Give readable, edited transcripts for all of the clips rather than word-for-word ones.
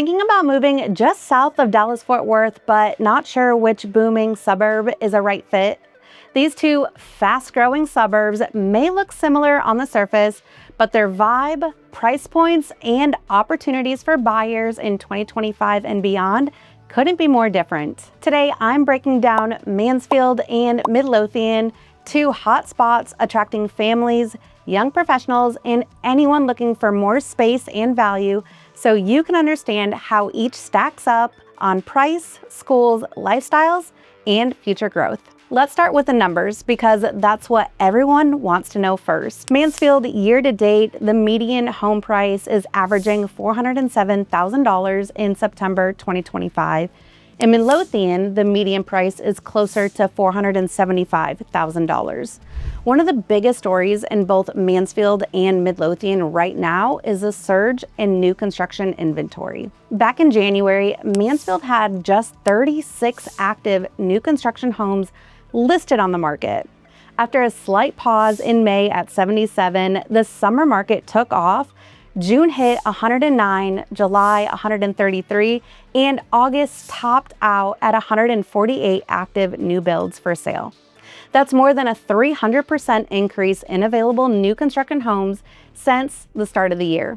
Thinking about moving just south of Dallas-Fort Worth, but not sure which booming suburb is a right fit? These two fast-growing suburbs may look similar on the surface, but their vibe, price points, and opportunities for buyers in 2025 and beyond couldn't be more different. Today, I'm breaking down Mansfield and Midlothian, two hot spots attracting families, young professionals, and anyone looking for more space and value, so you can understand how each stacks up on price, schools, lifestyles, and future growth. Let's start with the numbers because that's what everyone wants to know first. Mansfield, year to date, the median home price is averaging $407,000 in September 2025. In Midlothian, the median price is closer to $475,000. One of the biggest stories in both Mansfield and Midlothian right now is a surge in new construction inventory. Back in January, Mansfield had just 36 active new construction homes listed on the market. After a slight pause in May at 77, the summer market took off. June hit 109, July 133, and August topped out at 148 active new builds for sale. That's more than a 300% increase in available new construction homes since the start of the year.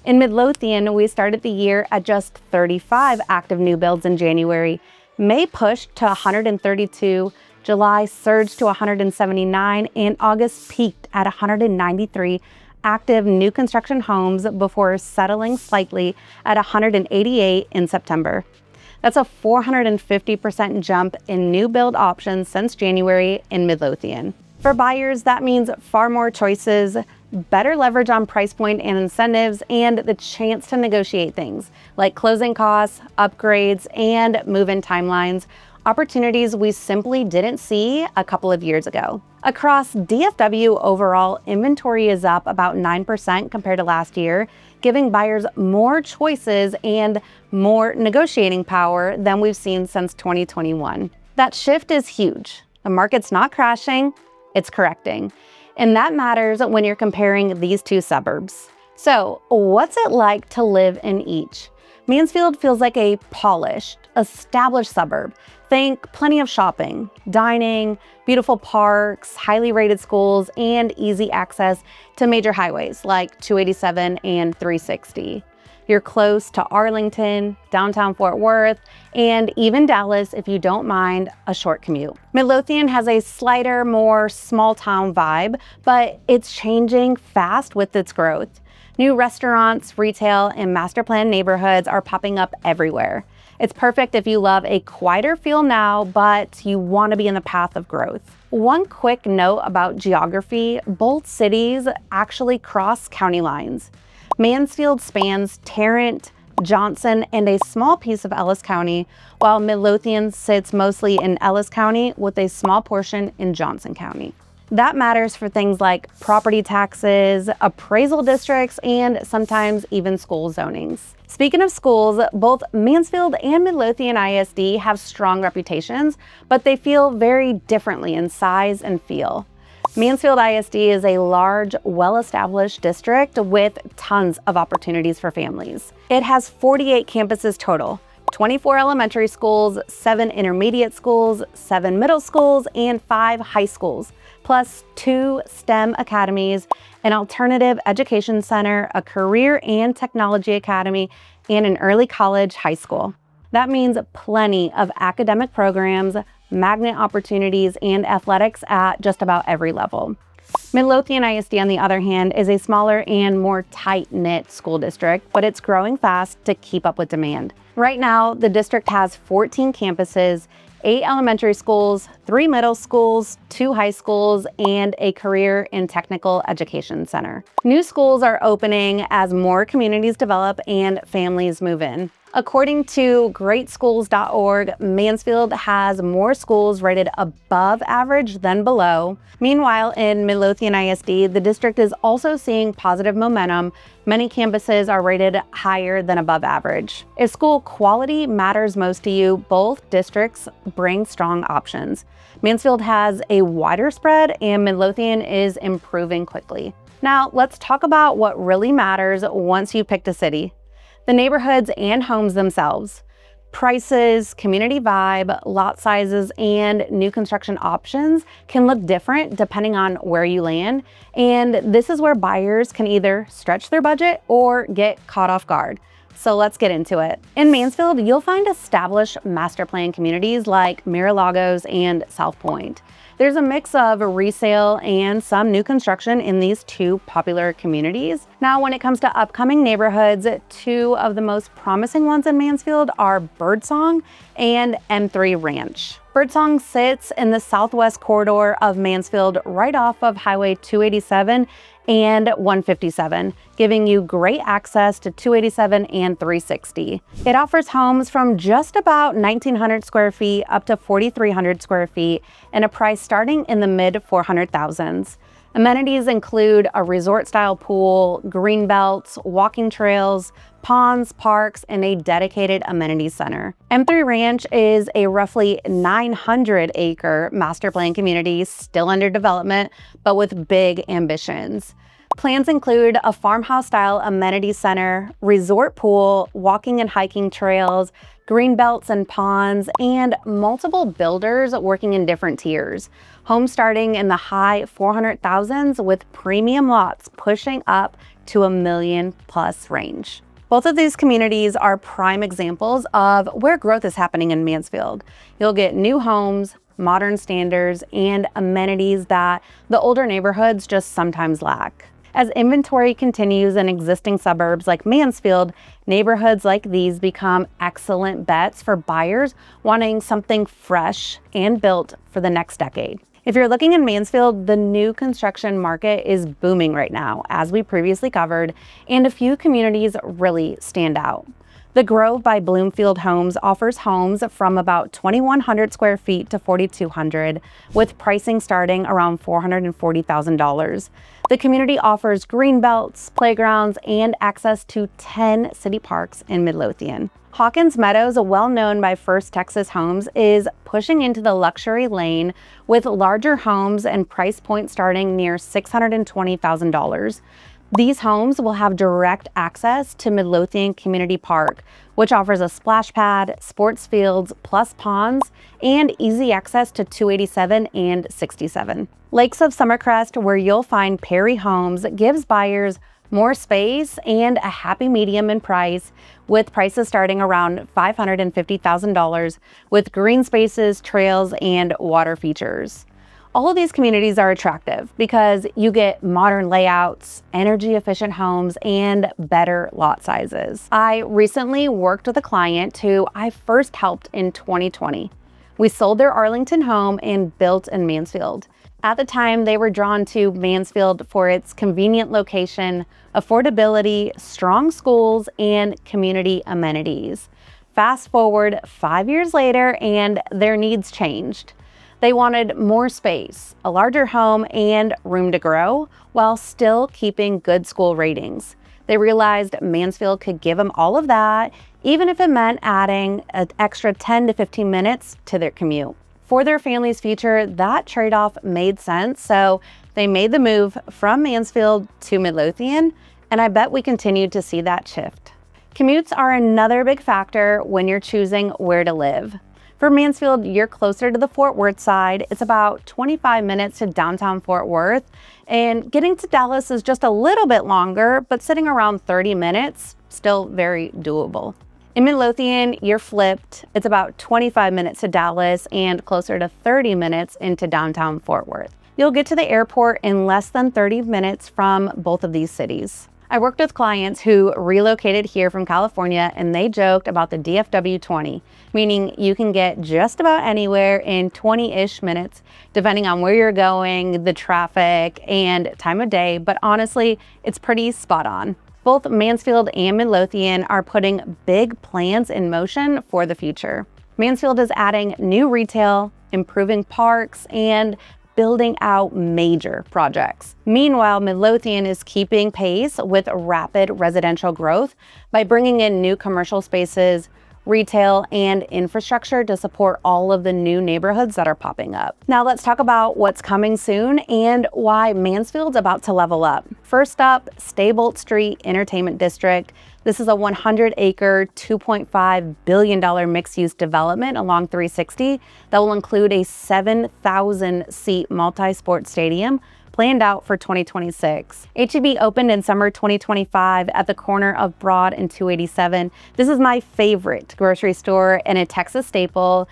In Midlothian, we started the year at just 35 active new builds in January. May pushed to 132, July surged to 179, and August peaked at 193 active new construction homes before settling slightly at 188 in September. That's a 450% jump in new build options since January in Midlothian. For buyers, that means far more choices, better leverage on price point and incentives, and the chance to negotiate things like closing costs, upgrades, and move-in timelines, opportunities we simply didn't see a couple of years ago. Across DFW overall, inventory is up about 9% compared to last year, giving buyers more choices and more negotiating power than we've seen since 2021. That shift is huge. The market's not crashing, it's correcting. And that matters when you're comparing these two suburbs. So, what's it like to live in each? Mansfield feels like a polished, established suburb. Think plenty of shopping, dining, beautiful parks, highly rated schools, and easy access to major highways like 287 and 360. You're close to Arlington, downtown Fort Worth, and even Dallas if you don't mind a short commute. Midlothian has a slighter, more small-town vibe, but it's changing fast with its growth. New restaurants, retail, and master plan neighborhoods are popping up everywhere. It's perfect if you love a quieter feel now, but you want to be in the path of growth. One quick note about geography, both cities actually cross county lines. Mansfield spans Tarrant, Johnson, and a small piece of Ellis County, while Midlothian sits mostly in Ellis County with a small portion in Johnson County. That matters for things like property taxes, appraisal districts, and sometimes even school zonings. Speaking of schools, both Mansfield and Midlothian ISD have strong reputations, but they feel very differently in size and feel. Mansfield ISD is a large, well-established district with tons of opportunities for families. It has 48 campuses total, 24 elementary schools, 7 intermediate schools, 7 middle schools, and 5 high schools, plus 2 STEM academies, an alternative education center, a career and technology academy, and an early college high school. That means plenty of academic programs, magnet opportunities, and athletics at just about every level. Midlothian ISD, on the other hand, is a smaller and more tight-knit school district, but it's growing fast to keep up with demand. Right now, the district has 14 campuses, 8 elementary schools, 3 middle schools, 2 high schools, and a career and technical education center. New schools are opening as more communities develop and families move in. According to greatschools.org, Mansfield has more schools rated above average than below. Meanwhile, in Midlothian ISD, the district is also seeing positive momentum. Many campuses are rated higher than above average. If school quality matters most to you, both districts bring strong options. Mansfield has a wider spread and Midlothian is improving quickly. Now, let's talk about what really matters once you've picked a city. The neighborhoods and homes themselves. Prices, community vibe, lot sizes, and new construction options can look different depending on where you land. And this is where buyers can either stretch their budget or get caught off guard. So let's get into it. In Mansfield, you'll find established master plan communities like Mar-a-Lagos and South Point. There's a mix of resale and some new construction in these two popular communities. Now, when it comes to upcoming neighborhoods, two of the most promising ones in Mansfield are Birdsong and M3 Ranch. Birdsong sits in the southwest corridor of Mansfield, right off of Highway 287 and 157, giving you great access to 287 and 360. It offers homes from just about 1,900 square feet up to 4,300 square feet and a price starting in the mid 400,000s. Amenities include a resort-style pool, green belts, walking trails, ponds, parks, and a dedicated amenities center. M3 Ranch is a roughly 900-acre master plan community still under development, but with big ambitions. Plans include a farmhouse-style amenity center, resort pool, walking and hiking trails, green belts and ponds, and multiple builders working in different tiers. Homes starting in the high 400,000s with premium lots pushing up to $1 million+ range. Both of these communities are prime examples of where growth is happening in Mansfield. You'll get new homes, modern standards, and amenities that the older neighborhoods just sometimes lack. As inventory continues in existing suburbs like Mansfield, neighborhoods like these become excellent bets for buyers wanting something fresh and built for the next decade. If you're looking in Mansfield, the new construction market is booming right now, as we previously covered, and a few communities really stand out. The Grove by Bloomfield Homes offers homes from about 2,100 square feet to 4,200, with pricing starting around $440,000. The community offers green belts, playgrounds, and access to 10 city parks in Midlothian. Hawkins Meadows, well known by First Texas Homes, is pushing into the luxury lane with larger homes and price points starting near $620,000. These homes will have direct access to Midlothian Community Park, which offers a splash pad, sports fields, plus ponds, and easy access to 287 and 67. Lakes of Summercrest, where you'll find Perry Homes, gives buyers more space and a happy medium in price, with prices starting around $550,000 with green spaces, trails, and water features. All of these communities are attractive because you get modern layouts, energy efficient homes, and better lot sizes. I recently worked with a client who I first helped in 2020. We sold their Arlington home and built in Mansfield. At the time, they were drawn to Mansfield for its convenient location, affordability, strong schools, and community amenities. Fast forward 5 years later, and their needs changed. They wanted more space, a larger home, and room to grow while still keeping good school ratings. They realized Mansfield could give them all of that, even if it meant adding an extra 10 to 15 minutes to their commute. For their family's future, that trade-off made sense, so they made the move from Mansfield to Midlothian, and I bet we continue to see that shift. Commutes are another big factor when you're choosing where to live. For Mansfield, you're closer to the Fort Worth side. It's about 25 minutes to downtown Fort Worth, and getting to Dallas is just a little bit longer, but sitting around 30 minutes, still very doable. In Midlothian, you're flipped. It's about 25 minutes to Dallas and closer to 30 minutes into downtown Fort Worth. You'll get to the airport in less than 30 minutes from both of these cities. I worked with clients who relocated here from California, and they joked about the DFW 20, meaning you can get just about anywhere in 20-ish minutes, depending on where you're going, the traffic, and time of day, but honestly, it's pretty spot on. Both Mansfield and Midlothian are putting big plans in motion for the future. Mansfield is adding new retail, improving parks, and building out major projects. Meanwhile, Midlothian is keeping pace with rapid residential growth by bringing in new commercial spaces, retail, and infrastructure to support all of the new neighborhoods that are popping up. Now let's talk about what's coming soon and why Mansfield's about to level up. First up, Staybolt Street Entertainment District. This is a 100-acre, $2.5 billion mixed-use development along 360 that will include a 7,000-seat multi-sport stadium planned out for 2026. H-E-B opened in summer 2025 at the corner of Broad and 287. This is my favorite grocery store and a Texas staple.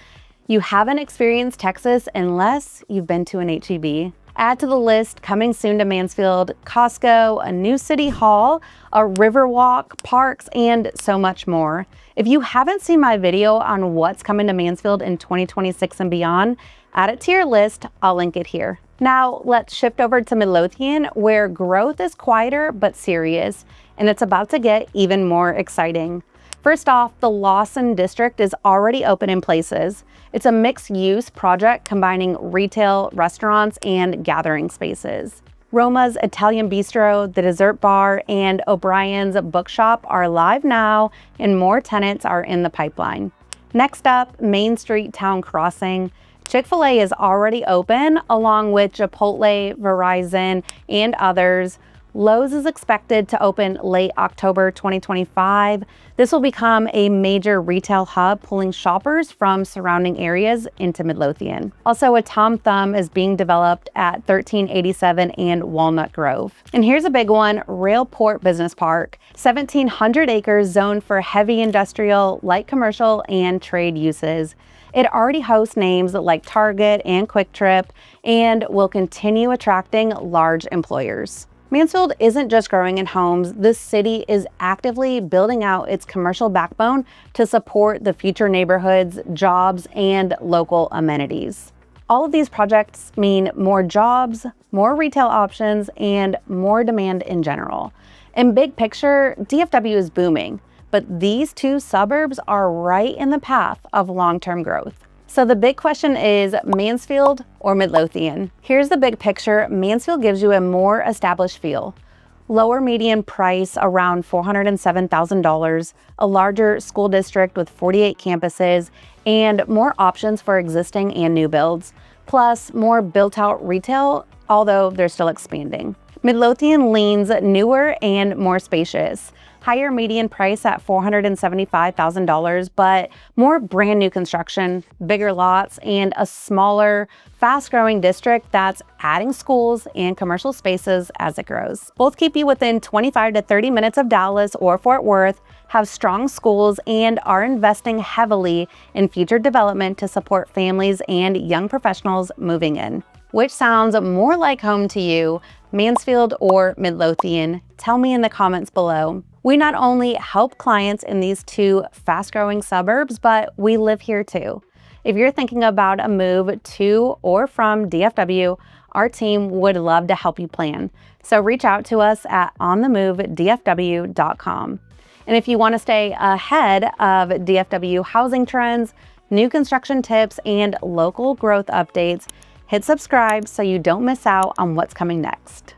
You haven't experienced Texas unless you've been to an H-E-B. Add to the list, coming soon to Mansfield, Costco, a new city hall, a Riverwalk, parks, and so much more. If you haven't seen my video on what's coming to Mansfield in 2026 and beyond, add it to your list. I'll link it here. Now let's shift over to Midlothian, where growth is quieter but serious, and it's about to get even more exciting. First off, the Lawson district is already open in places. It's a mixed-use project combining retail, restaurants, and gathering spaces. Roma's Italian Bistro, the Dessert Bar, and O'Brien's Bookshop are live now, and more tenants are in the pipeline. Next up, Main Street Town Crossing. Chick-fil-A is already open, along with Chipotle, Verizon, and others. Lowe's is expected to open late October 2025. This will become a major retail hub, pulling shoppers from surrounding areas into Midlothian. Also, a Tom Thumb is being developed at 1387 and Walnut Grove. And here's a big one, Railport Business Park, 1,700 acres zoned for heavy industrial, light commercial, and trade uses. It already hosts names like Target and Quick Trip and will continue attracting large employers. Mansfield isn't just growing in homes. This city is actively building out its commercial backbone to support the future neighborhoods, jobs, and local amenities. All of these projects mean more jobs, more retail options, and more demand in general. In big picture, DFW is booming, but these two suburbs are right in the path of long-term growth. So the big question is Mansfield or Midlothian? Here's the big picture. Mansfield gives you a more established feel. Lower median price around $407,000, a larger school district with 48 campuses, and more options for existing and new builds, plus more built-out retail, although they're still expanding. Midlothian leans newer and more spacious. Higher median price at $475,000, but more brand new construction, bigger lots, and a smaller, fast-growing district that's adding schools and commercial spaces as it grows. Both keep you within 25 to 30 minutes of Dallas or Fort Worth, have strong schools, and are investing heavily in future development to support families and young professionals moving in. Which sounds more like home to you, Mansfield or Midlothian? Tell me in the comments below. We not only help clients in these two fast-growing suburbs, but we live here too. If you're thinking about a move to or from DFW, our team would love to help you plan. So reach out to us at onthemovedfw.com. And if you want to stay ahead of DFW housing trends, new construction tips, and local growth updates, hit subscribe so you don't miss out on what's coming next.